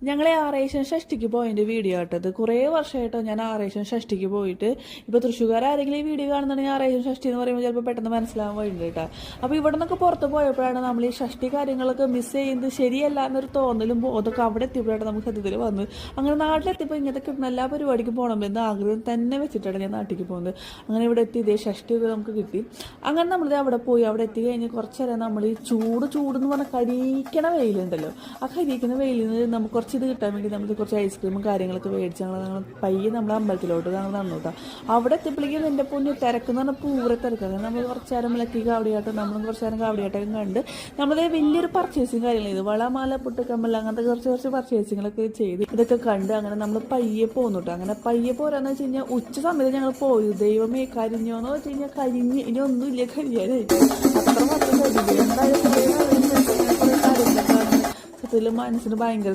ഞങ്ങൾ ആറേഷൻ ഷഷ്ടിക്ക് പോയതിൻ്റെ വീഡിയോ ആട്ടത് കുറേ വർഷമായിട്ടോ ഞാൻ ആറേഷൻ ഷഷ്ടിക്ക് പോയിട്ട്. ഇപ്പോൾ തൃശ്ശൂർക്കാർ ആരെങ്കിലും ഈ വീഡിയോ കാണുന്നുണ്ടെങ്കിൽ ആറേഷൻ ഷഷ്ടി എന്ന് പറയുമ്പോൾ ചിലപ്പോൾ പെട്ടെന്ന് മനസ്സിലാവാൻ വഴിയുണ്ട് കേട്ടോ. അപ്പോൾ ഇവിടെ നിന്നൊക്കെ പുറത്ത് പോയപ്പോഴാണ് നമ്മൾ ഈ ഷഷ്ടി കാര്യങ്ങളൊക്കെ മിസ് ചെയ്യുന്നത് ശരിയല്ല എന്നൊരു തോന്നലും അതൊക്കെ അവിടെ എത്തിയപ്പോഴാണ് നമുക്ക് സത്യത്തിൽ വന്നത്. അങ്ങനെ നാട്ടിലെത്തിയപ്പോൾ ഇങ്ങനത്തെ കിട്ടുന്ന എല്ലാ പരിപാടിക്കും പോകണമെന്ന് ആഗ്രഹം തന്നെ വെച്ചിട്ടാണ് ഞാൻ നാട്ടിലേക്ക് പോകുന്നത്. അങ്ങനെ ഇവിടെ എത്തി ഇതേ ഷഷ്ടിയൊക്കെ നമുക്ക് കിട്ടി. അങ്ങനെ നമ്മളിത് അവിടെ പോയി. അവിടെ എത്തി കഴിഞ്ഞ് കുറച്ച് നേരം നമ്മൾ ഈ ചൂടെന്ന് പറഞ്ഞാൽ കരിക്കണ വെയിലുണ്ടല്ലോ, ആ കരിക്കുന്ന വെയിലിൽ നിന്ന് നമുക്ക് കുറച്ച് ഇത് കിട്ടാൻ വേണ്ടി നമ്മൾ കുറച്ച് ഐസ്ക്രീമും കാര്യങ്ങളൊക്കെ മേടിച്ച് ഞങ്ങൾ പയ്യെ നമ്മൾ അമ്പലത്തിലോട്ട് ഞങ്ങൾ നടന്നു കേട്ടോ. അവിടെ എത്തിയപ്പോഴേക്കും എൻ്റെ പൊന്നു തിരക്കെന്ന് പറഞ്ഞാൽ പൂരെ തിരക്കാണ്. നമ്മൾ കുറച്ച് നേരം വിളക്കി കാവടിയാട്ടം നമ്മളും കുറച്ച് നേരം കാവടിയാട്ടം കണ്ട് നമ്മളത് വലിയൊരു പർച്ചേസിങ് കാര്യങ്ങൾ ചെയ്തു. വളമാല പൊട്ടുക്കമ്മൽ അങ്ങനത്തെ കുറച്ച് പർച്ചേസിങ്ങളൊക്കെ ചെയ്ത് ഇതൊക്കെ കണ്ട് അങ്ങനെ നമ്മൾ പയ്യെ പോന്നു കേട്ടോ. അങ്ങനെ പയ്യെ പോരാന്ന് വെച്ച് കഴിഞ്ഞാൽ ഉച്ച സമയത്ത് ഞങ്ങൾ പോയി. ദൈവമേ കരിഞ്ഞോന്ന് വെച്ച് കഴിഞ്ഞാൽ കരിഞ്ഞ് ഇനി ഒന്നുമില്ല കരിയാനായിട്ട്. അത്ര മാത്രം കരിഞ്ഞു. എന്തായാലും സത്യത്തിൽ മനസ്സിന് ഭയങ്കര